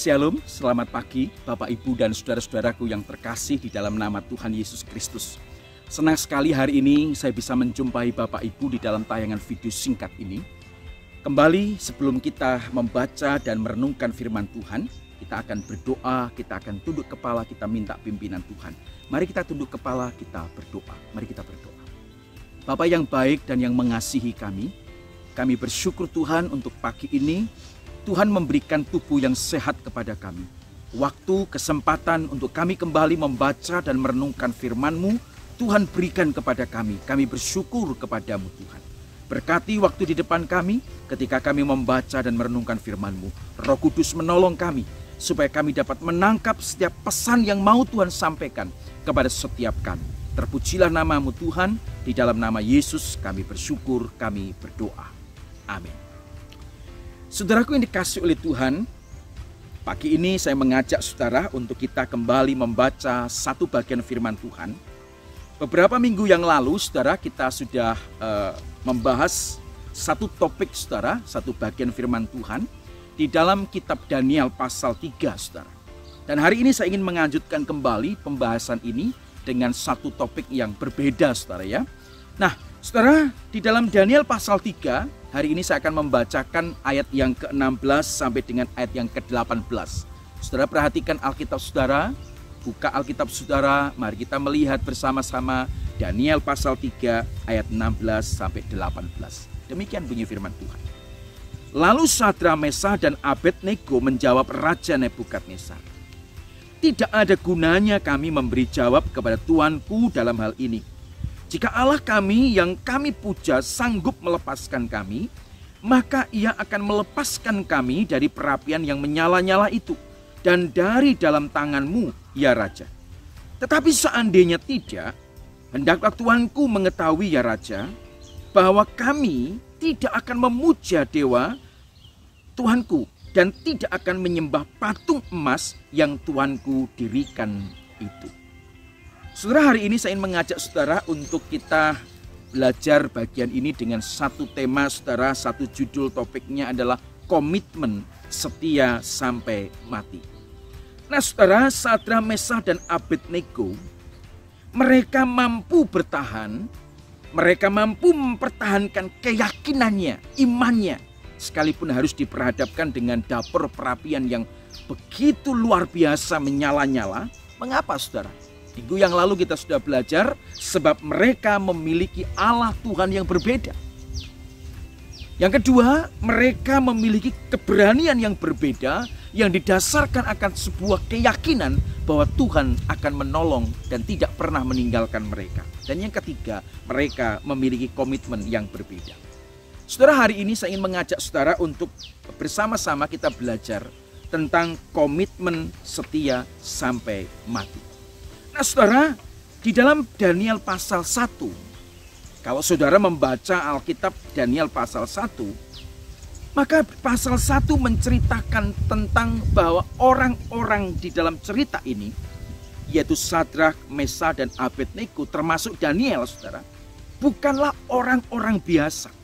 Shalom, selamat pagi Bapak Ibu dan saudara-saudaraku yang terkasih di dalam nama Tuhan Yesus Kristus. Senang sekali hari ini saya bisa menjumpai Bapak Ibu di dalam tayangan video singkat ini. Kembali sebelum kita membaca dan merenungkan firman Tuhan, kita akan berdoa, kita akan tunduk kepala, kita minta pimpinan Tuhan. Mari kita tunduk kepala, kita berdoa. Mari kita berdoa. Bapa yang baik dan yang mengasihi kami bersyukur Tuhan untuk pagi ini. Tuhan memberikan tubuh yang sehat kepada kami. Waktu, kesempatan untuk kami kembali membaca dan merenungkan firman-Mu, Tuhan berikan kepada kami. Kami bersyukur kepadamu Tuhan. Berkati waktu di depan kami ketika kami membaca dan merenungkan firman-Mu. Roh Kudus menolong kami supaya kami dapat menangkap setiap pesan yang mau Tuhan sampaikan kepada setiap kami. Terpujilah nama-Mu Tuhan, di dalam nama Yesus kami bersyukur, kami berdoa. Amin. Saudaraku yang dikasihi oleh Tuhan, pagi ini saya mengajak saudara untuk kita kembali membaca satu bagian firman Tuhan. Beberapa minggu yang lalu saudara kita sudah membahas satu topik saudara, satu bagian firman Tuhan di dalam kitab Daniel pasal 3 saudara. Dan hari ini saya ingin melanjutkan kembali pembahasan ini dengan satu topik yang berbeda saudara ya. Nah saudara, di dalam Daniel pasal 3 hari ini saya akan membacakan ayat yang ke-16 sampai dengan ayat yang ke-18. Saudara perhatikan Alkitab saudara, buka Alkitab saudara, mari kita melihat bersama-sama Daniel pasal 3 ayat 16 sampai 18. Demikian bunyi firman Tuhan. Lalu Sadrak, Mesakh dan Abednego menjawab Raja Nebukadnezar, "Tidak ada gunanya kami memberi jawab kepada Tuanku dalam hal ini. Jika Allah kami yang kami puja sanggup melepaskan kami, maka Ia akan melepaskan kami dari perapian yang menyala-nyala itu dan dari dalam tangan-Mu, ya Raja. Tetapi seandainya tidak, hendaklah Tuanku mengetahui, ya Raja, bahwa kami tidak akan memuja dewa Tuanku dan tidak akan menyembah patung emas yang Tuanku dirikan itu." Saudara, hari ini saya ingin mengajak saudara untuk kita belajar bagian ini dengan satu tema saudara, satu judul topiknya adalah komitmen setia sampai mati. Nah saudara, Sadrak, Mesakh dan Abednego, mereka mampu bertahan, mereka mampu mempertahankan keyakinannya, imannya, sekalipun harus diperhadapkan dengan dapur perapian yang begitu luar biasa menyala-nyala. Mengapa saudara? Minggu yang lalu kita sudah belajar sebab mereka memiliki Allah Tuhan yang berbeda. Yang kedua, mereka memiliki keberanian yang berbeda yang didasarkan akan sebuah keyakinan bahwa Tuhan akan menolong dan tidak pernah meninggalkan mereka. Dan yang ketiga, mereka memiliki komitmen yang berbeda. Saudara, hari ini saya ingin mengajak saudara untuk bersama-sama kita belajar tentang komitmen setia sampai mati. Nah saudara, di dalam Daniel pasal 1, kalau saudara membaca Alkitab Daniel pasal 1, maka pasal 1 menceritakan tentang bahwa orang-orang di dalam cerita ini, yaitu Sadrak, Mesakh dan Abednego, termasuk Daniel saudara, bukanlah orang-orang biasa.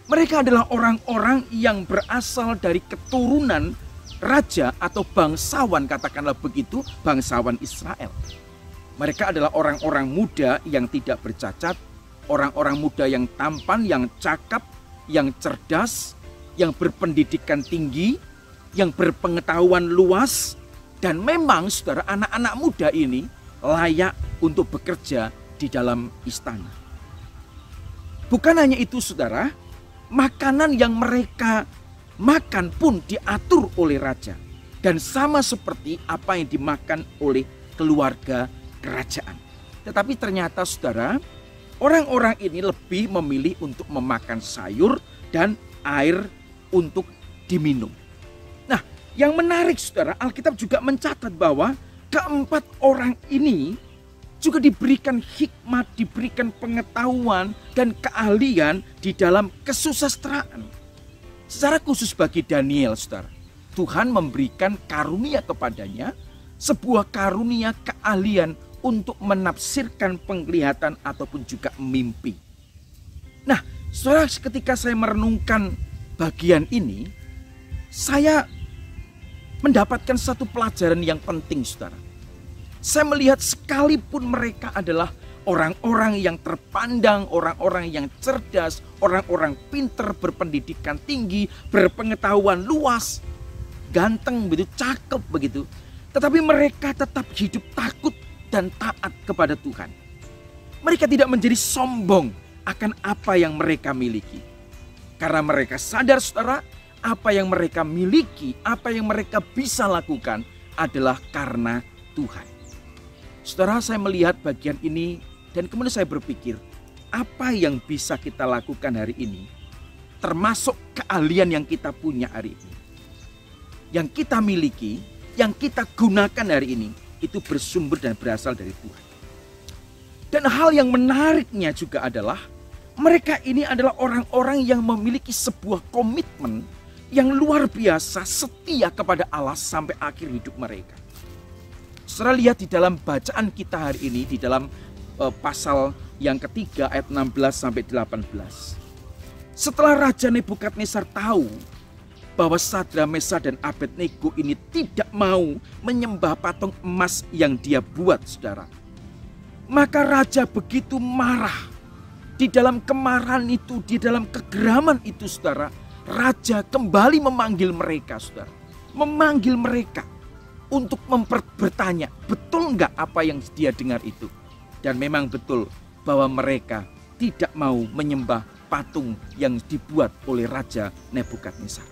Mereka adalah orang-orang yang berasal dari keturunan raja atau bangsawan, katakanlah begitu, bangsawan Israel. Mereka adalah orang-orang muda yang tidak bercacat, orang-orang muda yang tampan, yang cakap, yang cerdas, yang berpendidikan tinggi, yang berpengetahuan luas. Dan memang saudara, anak-anak muda ini layak untuk bekerja di dalam istana. Bukan hanya itu saudara, makanan yang mereka makan pun diatur oleh raja. Dan sama seperti apa yang dimakan oleh keluarga kerajaan. Tetapi ternyata saudara, orang-orang ini lebih memilih untuk memakan sayur dan air untuk diminum. Nah, yang menarik saudara, Alkitab juga mencatat bahwa keempat orang ini juga diberikan hikmat, diberikan pengetahuan dan keahlian di dalam kesusastraan. Secara khusus bagi Daniel saudara, Tuhan memberikan karunia kepadanya, sebuah karunia keahlian untuk menafsirkan penglihatan ataupun juga mimpi. Nah, saudara, ketika saya merenungkan bagian ini, saya mendapatkan satu pelajaran yang penting, saudara. Saya melihat sekalipun mereka adalah orang-orang yang terpandang, orang-orang yang cerdas, orang-orang pinter, berpendidikan tinggi, berpengetahuan luas, ganteng begitu, cakep begitu. Tetapi mereka tetap hidup takut dan taat kepada Tuhan. Mereka tidak menjadi sombong akan apa yang mereka miliki. Karena mereka sadar, saudara, apa yang mereka miliki, apa yang mereka bisa lakukan adalah karena Tuhan. Saudara, saya melihat bagian ini dan kemudian saya berpikir, apa yang bisa kita lakukan hari ini, termasuk keahlian yang kita punya hari ini, yang kita miliki, yang kita gunakan hari ini, itu bersumber dan berasal dari Tuhan. Dan hal yang menariknya juga adalah, mereka ini adalah orang-orang yang memiliki sebuah komitmen yang luar biasa, setia kepada Allah sampai akhir hidup mereka. Saudara, lihat di dalam bacaan kita hari ini, di dalam pasal yang ketiga ayat 16 sampai 18. Setelah Raja Nebukadnezar tahu bahwa Sadra, Mesah dan Abednego ini tidak mau menyembah patung emas yang dia buat, saudara, maka raja begitu marah. Di dalam kemarahan itu, di dalam kegeraman itu, saudara, raja kembali memanggil mereka, saudara, memanggil mereka untuk bertanya, betul nggak apa yang dia dengar itu? Dan memang betul bahwa mereka tidak mau menyembah patung yang dibuat oleh Raja Nebukadnezar.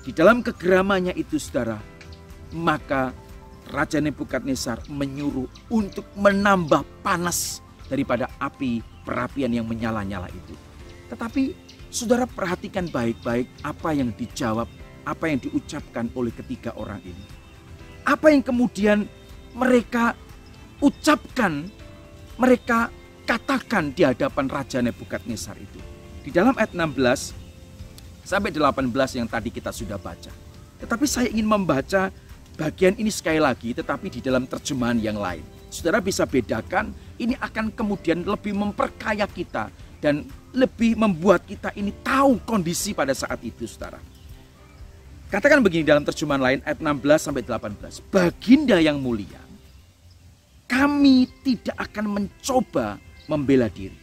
Di dalam kegeramannya itu, saudara, maka Raja Nebukadnezar menyuruh untuk menambah panas daripada api perapian yang menyala-nyala itu. Tetapi saudara, perhatikan baik-baik apa yang dijawab, apa yang diucapkan oleh ketiga orang ini. Apa yang kemudian mereka ucapkan, mereka katakan di hadapan Raja Nebukadnezar itu. Di dalam ayat 16 sampai 18 yang tadi kita sudah baca. Tetapi saya ingin membaca bagian ini sekali lagi, tetapi di dalam terjemahan yang lain. Saudara bisa bedakan, ini akan kemudian lebih memperkaya kita dan lebih membuat kita ini tahu kondisi pada saat itu, saudara. Katakan begini dalam terjemahan lain ayat 16 sampai 18. Baginda yang mulia, kami tidak akan mencoba membela diri.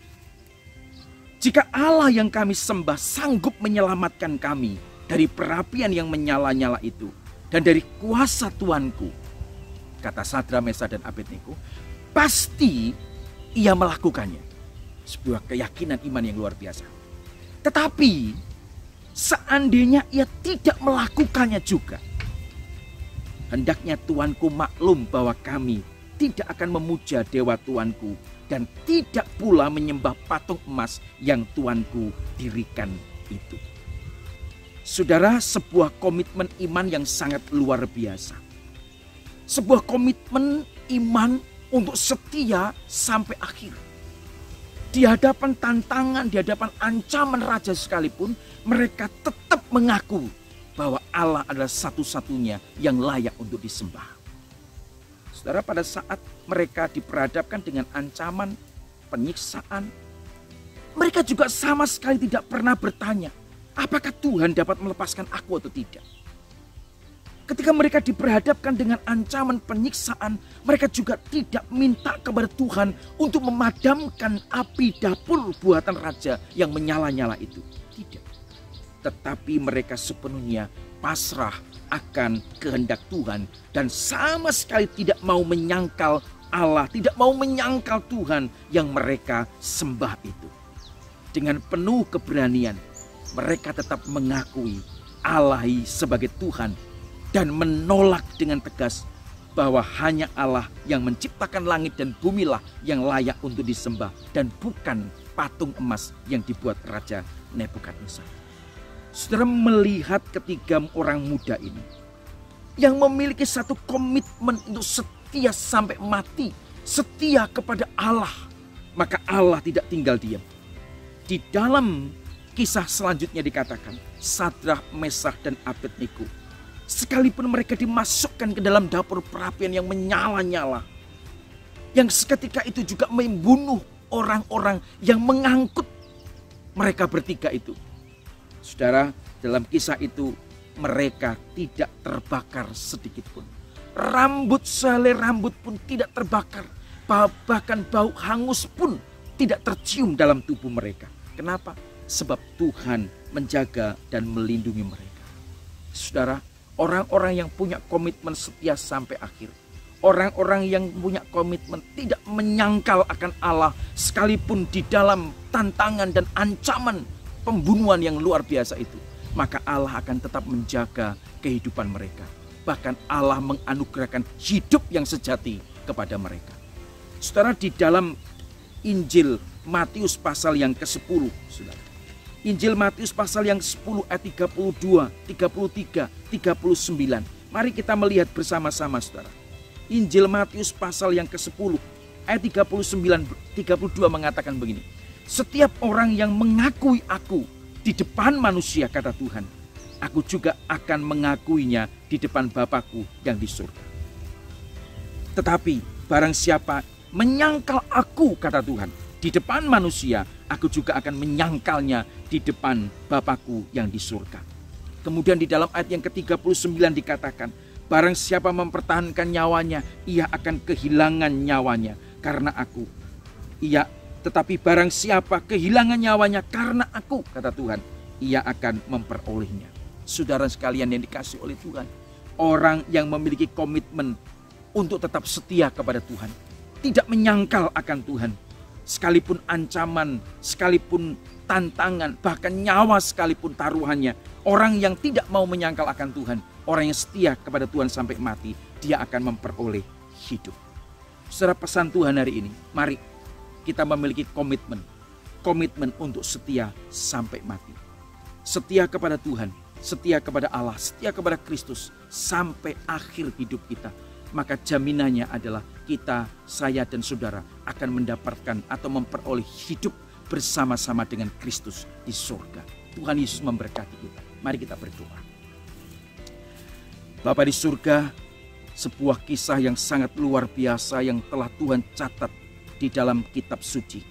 Jika Allah yang kami sembah sanggup menyelamatkan kami dari perapian yang menyala-nyala itu dan dari kuasa Tuanku, kata Sadra, Mesah dan Abednego, pasti ia melakukannya. Sebuah keyakinan iman yang luar biasa. Tetapi seandainya ia tidak melakukannya juga, hendaknya Tuanku maklum bahwa kami tidak akan memuja dewa Tuanku dan tidak pula menyembah patung emas yang Tuanku dirikan itu. Saudara, sebuah komitmen iman yang sangat luar biasa. Sebuah komitmen iman untuk setia sampai akhir. Di hadapan tantangan, di hadapan ancaman raja sekalipun, mereka tetap mengaku bahwa Allah adalah satu-satunya yang layak untuk disembah. Saudara, pada saat mereka diperhadapkan dengan ancaman, penyiksaan, mereka juga sama sekali tidak pernah bertanya, apakah Tuhan dapat melepaskan aku atau tidak. Ketika mereka diperhadapkan dengan ancaman penyiksaan, mereka juga tidak minta kepada Tuhan untuk memadamkan api dapur buatan raja yang menyala-nyala itu. Tidak. Tetapi mereka sepenuhnya pasrah akan kehendak Tuhan dan sama sekali tidak mau menyangkal Allah, tidak mau menyangkal Tuhan yang mereka sembah itu. Dengan penuh keberanian, mereka tetap mengakui Allah sebagai Tuhan dan menolak dengan tegas bahwa hanya Allah yang menciptakan langit dan bumi lah yang layak untuk disembah dan bukan patung emas yang dibuat Raja Nebukadnezar. Saudara melihat ketiga orang muda ini yang memiliki satu komitmen untuk setia sampai mati, setia kepada Allah, maka Allah tidak tinggal diam. Di dalam kisah selanjutnya dikatakan, Sadra, Mesah dan Abednego, sekalipun mereka dimasukkan ke dalam dapur perapian yang menyala-nyala, yang seketika itu juga membunuh orang-orang yang mengangkut mereka bertiga itu. Saudara, dalam kisah itu mereka tidak terbakar sedikit pun. Rambut sehelai rambut pun tidak terbakar. Bahkan bau hangus pun tidak tercium dalam tubuh mereka. Kenapa? Sebab Tuhan menjaga dan melindungi mereka. Saudara, orang-orang yang punya komitmen setia sampai akhir. Orang-orang yang punya komitmen tidak menyangkal akan Allah sekalipun di dalam tantangan dan ancaman pembunuhan yang luar biasa itu. Maka Allah akan tetap menjaga kehidupan mereka. Bahkan Allah menganugerahkan hidup yang sejati kepada mereka. Saudara, di dalam Injil Matius pasal yang ke-10, saudara. Injil Matius pasal yang 10 ayat 32, 33, 39. Mari kita melihat bersama-sama, saudara. Injil Matius pasal yang ke-10 ayat 39, 32 mengatakan begini. Setiap orang yang mengakui aku di depan manusia, kata Tuhan, aku juga akan mengakuinya di depan Bapakku yang di surga. Tetapi barang siapa menyangkal aku, kata Tuhan, di depan manusia, aku juga akan menyangkalnya di depan Bapakku yang di surga. Kemudian di dalam ayat yang ke-39 dikatakan, barang siapa mempertahankan nyawanya, ia akan kehilangan nyawanya karena aku. Tetapi barang siapa kehilangan nyawanya karena aku, kata Tuhan, ia akan memperolehnya. Saudara sekalian yang dikasihi oleh Tuhan, orang yang memiliki komitmen untuk tetap setia kepada Tuhan, tidak menyangkal akan Tuhan, sekalipun ancaman, sekalipun tantangan, bahkan nyawa sekalipun taruhannya. Orang yang tidak mau menyangkal akan Tuhan, orang yang setia kepada Tuhan sampai mati, dia akan memperoleh hidup. Saudara, pesan Tuhan hari ini, mari kita memiliki komitmen untuk setia sampai mati. Setia kepada Tuhan, setia kepada Allah, setia kepada Kristus sampai akhir hidup kita. Maka jaminannya adalah kita, saya dan saudara akan mendapatkan atau memperoleh hidup bersama-sama dengan Kristus di surga. Tuhan Yesus memberkati kita. Mari kita berdoa. Bapa di surga, sebuah kisah yang sangat luar biasa yang telah Tuhan catat di dalam kitab suci.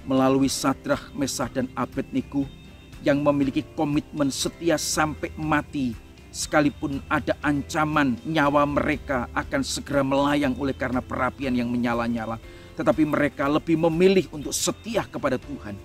Melalui Sadrah, Mesah dan Abednego yang memiliki komitmen setia sampai mati. Sekalipun ada ancaman nyawa mereka akan segera melayang oleh karena perapian yang menyala-nyala. Tetapi mereka lebih memilih untuk setia kepada Tuhan.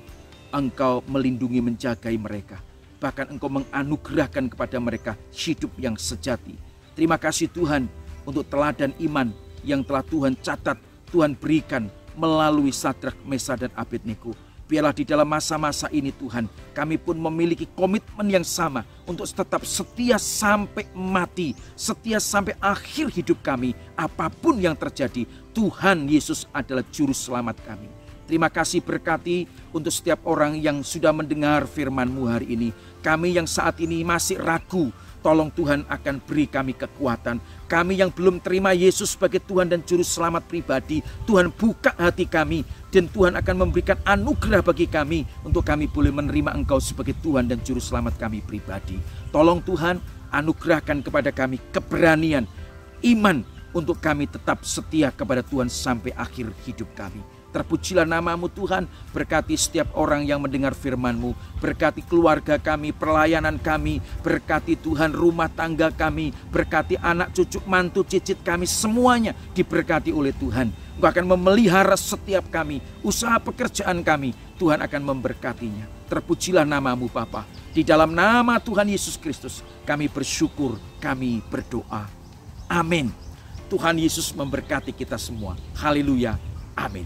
Engkau melindungi menjagai mereka. Bahkan Engkau menganugerahkan kepada mereka hidup yang sejati. Terima kasih Tuhan untuk teladan iman yang telah Tuhan catat, Tuhan berikan melalui Sadrah, Mesah dan Abednego. Biarlah di dalam masa-masa ini Tuhan, kami pun memiliki komitmen yang sama untuk tetap setia sampai mati, setia sampai akhir hidup kami. Apapun yang terjadi, Tuhan Yesus adalah juru selamat kami. Terima kasih berkati untuk setiap orang yang sudah mendengar firman-Mu hari ini. Kami yang saat ini masih ragu, tolong Tuhan akan beri kami kekuatan. Kami yang belum terima Yesus sebagai Tuhan dan Juru Selamat pribadi, Tuhan buka hati kami. Dan Tuhan akan memberikan anugerah bagi kami untuk kami boleh menerima Engkau sebagai Tuhan dan Juru Selamat kami pribadi. Tolong Tuhan anugerahkan kepada kami keberanian, iman untuk kami tetap setia kepada Tuhan sampai akhir hidup kami. Terpujilah nama-Mu Tuhan, berkati setiap orang yang mendengar firman-Mu, berkati keluarga kami, pelayanan kami, berkati Tuhan rumah tangga kami, berkati anak cucu mantu cicit kami, semuanya diberkati oleh Tuhan. Engkau akan memelihara setiap kami, usaha pekerjaan kami, Tuhan akan memberkatinya. Terpujilah nama-Mu Bapa, di dalam nama Tuhan Yesus Kristus kami bersyukur, kami berdoa. Amin. Tuhan Yesus memberkati kita semua. Haleluya. Amin.